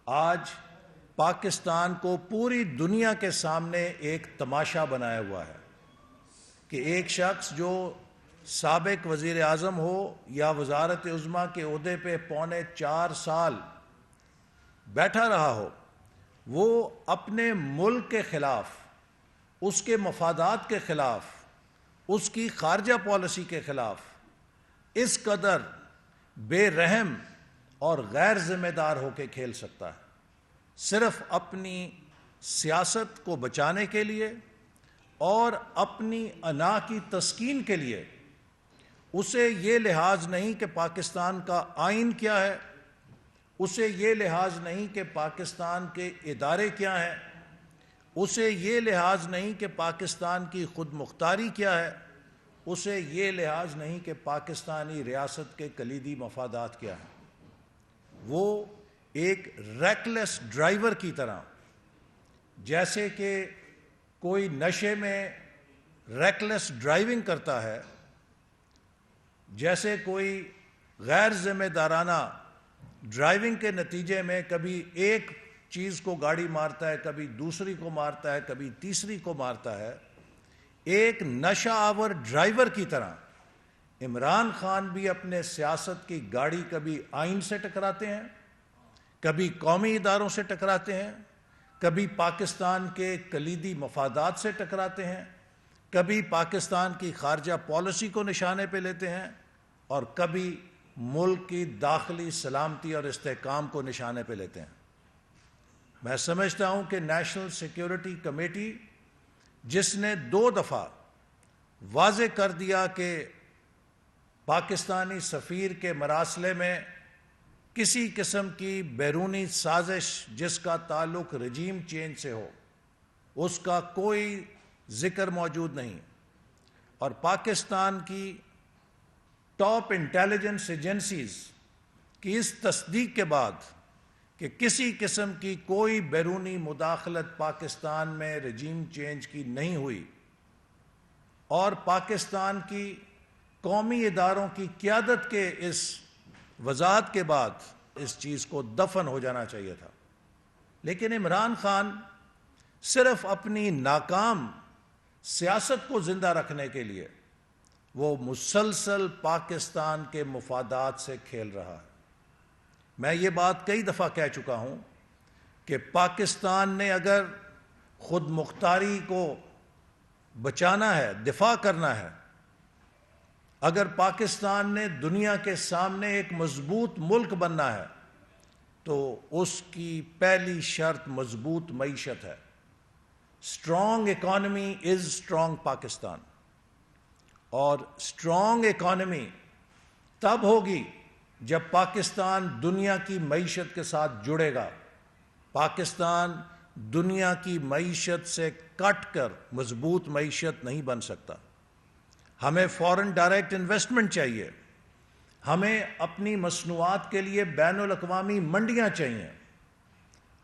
آج پاکستان کو پوری دنیا کے سامنے ایک تماشا بنایا ہوا ہے کہ ایک شخص جو سابق وزیر اعظم ہو یا وزارت عظمیٰ کے عہدے پہ 4.25 سال بیٹھا رہا ہو، وہ اپنے ملک کے خلاف، اس کے مفادات کے خلاف، اس کی خارجہ پالیسی کے خلاف اس قدر بے رحم اور غیر ذمہ دار ہو کے کھیل سکتا ہے، صرف اپنی سیاست کو بچانے کے لیے اور اپنی انا کی تسکین کے لیے۔ اسے یہ لحاظ نہیں کہ پاکستان کا آئین کیا ہے، اسے یہ لحاظ نہیں کہ پاکستان کے ادارے کیا ہیں، اسے یہ لحاظ نہیں کہ پاکستان کی خود مختاری کیا ہے، اسے یہ لحاظ نہیں کہ پاکستانی ریاست کے کلیدی مفادات کیا ہیں۔ وہ ایک ریکلیس ڈرائیور کی طرح، جیسے کہ کوئی نشے میں ریکلیس ڈرائیونگ کرتا ہے، جیسے کوئی غیر ذمہ دارانہ ڈرائیونگ کے نتیجے میں کبھی ایک چیز کو گاڑی مارتا ہے، کبھی دوسری کو مارتا ہے، کبھی تیسری کو مارتا ہے، ایک نشہ آور ڈرائیور کی طرح عمران خان بھی اپنے سیاست کی گاڑی کبھی آئین سے ٹکراتے ہیں، کبھی قومی اداروں سے ٹکراتے ہیں، کبھی پاکستان کے کلیدی مفادات سے ٹکراتے ہیں، کبھی پاکستان کی خارجہ پالیسی کو نشانے پہ لیتے ہیں، اور کبھی ملک کی داخلی سلامتی اور استحکام کو نشانے پہ لیتے ہیں۔ میں سمجھتا ہوں کہ نیشنل سیکیورٹی کمیٹی، جس نے 2 دفعہ واضح کر دیا کہ پاکستانی سفیر کے مراسلے میں کسی قسم کی بیرونی سازش جس کا تعلق رجیم چینج سے ہو، اس کا کوئی ذکر موجود نہیں، اور پاکستان کی ٹاپ انٹیلیجنس ایجنسیز کی اس تصدیق کے بعد کہ کسی قسم کی کوئی بیرونی مداخلت پاکستان میں رجیم چینج کی نہیں ہوئی، اور پاکستان کی قومی اداروں کی قیادت کے اس وضاحت کے بعد اس چیز کو دفن ہو جانا چاہیے تھا۔ لیکن عمران خان صرف اپنی ناکام سیاست کو زندہ رکھنے کے لیے وہ مسلسل پاکستان کے مفادات سے کھیل رہا ہے۔ میں یہ بات کئی دفعہ کہہ چکا ہوں کہ پاکستان نے اگر خود مختاری کو بچانا ہے، دفاع کرنا ہے، اگر پاکستان نے دنیا کے سامنے ایک مضبوط ملک بننا ہے، تو اس کی پہلی شرط مضبوط معیشت ہے۔ Strong economy is strong Pakistan, اور اسٹرانگ اکانومی تب ہوگی جب پاکستان دنیا کی معیشت کے ساتھ جڑے گا۔ پاکستان دنیا کی معیشت سے کٹ کر مضبوط معیشت نہیں بن سکتا۔ ہمیں فورن ڈائریکٹ انویسٹمنٹ چاہیے، ہمیں اپنی مصنوعات کے لیے بین الاقوامی منڈیاں چاہیے۔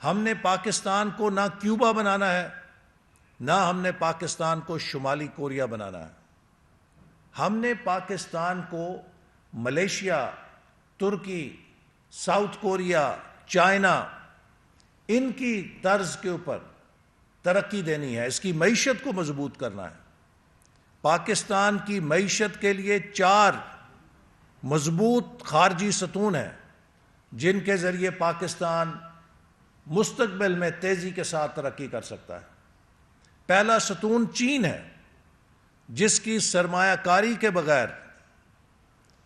ہم نے پاکستان کو نہ کیوبا بنانا ہے، نہ ہم نے پاکستان کو شمالی کوریا بنانا ہے۔ ہم نے پاکستان کو ملیشیا، ترکی، ساؤتھ کوریا، چائنا، ان کی طرز کے اوپر ترقی دینی ہے، اس کی معیشت کو مضبوط کرنا ہے۔ پاکستان کی معیشت کے لیے 4 مضبوط خارجی ستون ہیں جن کے ذریعے پاکستان مستقبل میں تیزی کے ساتھ ترقی کر سکتا ہے۔ پہلا ستون چین ہے، جس کی سرمایہ کاری کے بغیر،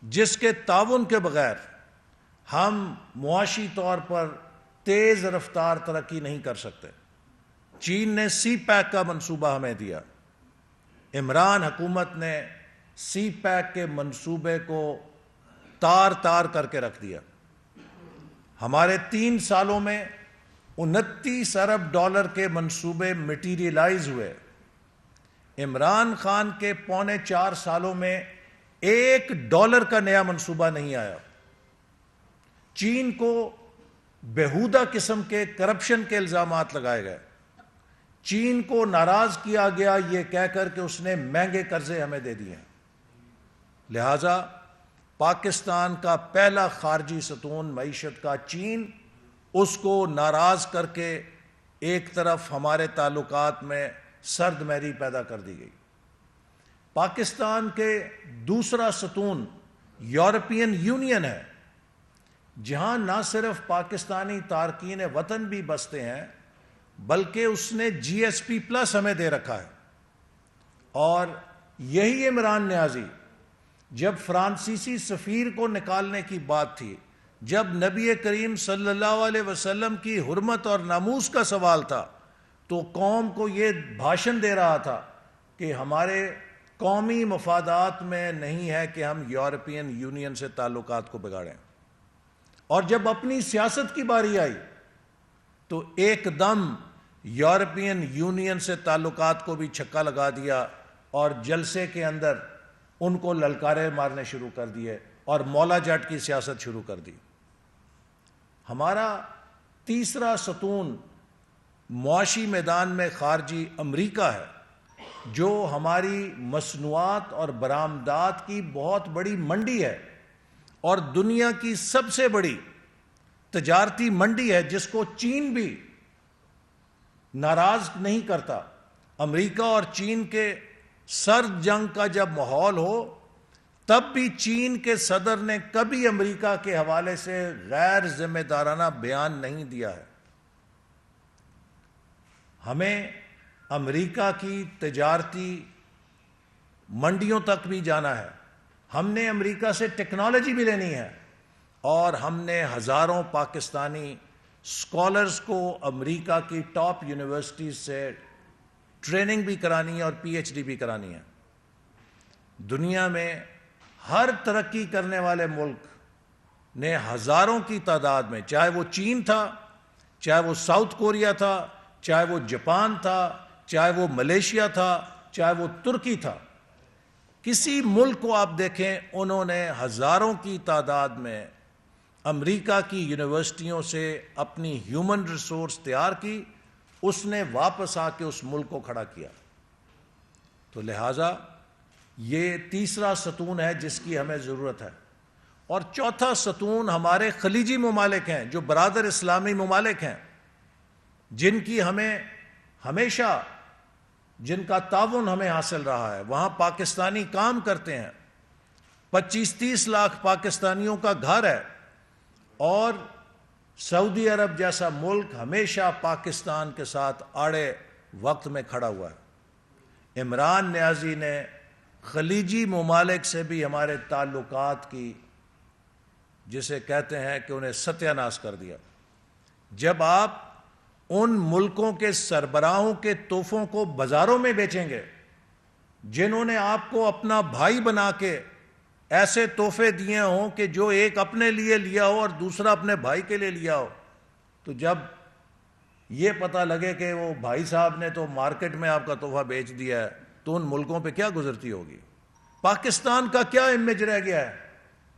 جس کے تعاون کے بغیر ہم معاشی طور پر تیز رفتار ترقی نہیں کر سکتے۔ چین نے سی پیک کا منصوبہ ہمیں دیا، عمران حکومت نے سی پیک کے منصوبے کو تار تار کر کے رکھ دیا۔ ہمارے 3 سالوں میں 29 ارب ڈالر کے منصوبے مٹیریلائز ہوئے۔ عمران خان کے 4.25 سالوں میں $1 کا نیا منصوبہ نہیں آیا۔ چین کو بیہودہ قسم کے کرپشن کے الزامات لگائے گئے، چین کو ناراض کیا گیا یہ کہہ کر کہ اس نے مہنگے قرضے ہمیں دے دیے ہیں۔ لہٰذا پاکستان کا پہلا خارجی ستون معیشت کا چین اس کو ناراض کر کے ایک طرف ہمارے تعلقات میں سرد مہری پیدا کر دی گئی۔ پاکستان کے دوسرا ستون یورپین یونین ہے، جہاں نہ صرف پاکستانی تارکین وطن بھی بستے ہیں بلکہ اس نے جی ایس پی پلس ہمیں دے رکھا ہے۔ اور یہی عمران نیازی جب فرانسیسی سفیر کو نکالنے کی بات تھی، جب نبی کریم صلی اللہ علیہ وسلم کی حرمت اور ناموس کا سوال تھا، تو قوم کو یہ بھاشن دے رہا تھا کہ ہمارے قومی مفادات میں نہیں ہے کہ ہم یورپین یونین سے تعلقات کو بگاڑیں۔ اور جب اپنی سیاست کی باری آئی تو ایک دم یورپین یونین سے تعلقات کو بھی چھکا لگا دیا اور جلسے کے اندر ان کو للکارے مارنے شروع کر دیے اور مولا جٹ کی سیاست شروع کر دی۔ ہمارا تیسرا ستون معاشی میدان میں خارجی امریکہ ہے، جو ہماری مصنوعات اور برآمدات کی بہت بڑی منڈی ہے اور دنیا کی سب سے بڑی تجارتی منڈی ہے، جس کو چین بھی ناراض نہیں کرتا۔ امریکہ اور چین کے سرد جنگ کا جب ماحول ہو تب بھی چین کے صدر نے کبھی امریکہ کے حوالے سے غیر ذمہ دارانہ بیان نہیں دیا ہے۔ ہمیں امریکہ کی تجارتی منڈیوں تک بھی جانا ہے، ہم نے امریکہ سے ٹیکنالوجی بھی لینی ہے، اور ہم نے ہزاروں پاکستانی اسکالرز کو امریکہ کی ٹاپ یونیورسٹیز سے ٹریننگ بھی کرانی ہے اور پی ایچ ڈی بھی کرانی ہے۔ دنیا میں ہر ترقی کرنے والے ملک نے ہزاروں کی تعداد میں، چاہے وہ چین تھا، چاہے وہ ساؤتھ کوریا تھا، چاہے وہ جاپان تھا، چاہے وہ ملیشیا تھا، چاہے وہ ترکی تھا، کسی ملک کو آپ دیکھیں انہوں نے ہزاروں کی تعداد میں امریکہ کی یونیورسٹیوں سے اپنی ہیومن ریسورس تیار کی، اس نے واپس آ کے اس ملک کو کھڑا کیا۔ تو لہٰذا یہ تیسرا ستون ہے جس کی ہمیں ضرورت ہے۔ اور چوتھا ستون ہمارے خلیجی ممالک ہیں، جو برادر اسلامی ممالک ہیں، جن کی ہمیں ہمیشہ جن کا تعاون ہمیں حاصل رہا ہے۔ وہاں پاکستانی کام کرتے ہیں، 25-30 لاکھ پاکستانیوں کا گھر ہے، اور سعودی عرب جیسا ملک ہمیشہ پاکستان کے ساتھ آڑے وقت میں کھڑا ہوا ہے۔ عمران نیازی نے خلیجی ممالک سے بھی ہمارے تعلقات کی، جسے کہتے ہیں کہ انہیں ستیہ ناش کر دیا۔ جب آپ ان ملکوں کے سربراہوں کے تحفوں کو بازاروں میں بیچیں گے، جنہوں نے آپ کو اپنا بھائی بنا کے ایسے تحفے دیے ہوں کہ جو ایک اپنے لیے لیا ہو اور دوسرا اپنے بھائی کے لیے لیا ہو، تو جب یہ پتہ لگے کہ وہ بھائی صاحب نے تو مارکیٹ میں آپ کا تحفہ بیچ دیا ہے، تو ان ملکوں پہ کیا گزرتی ہوگی؟ پاکستان کا کیا امیج رہ گیا ہے؟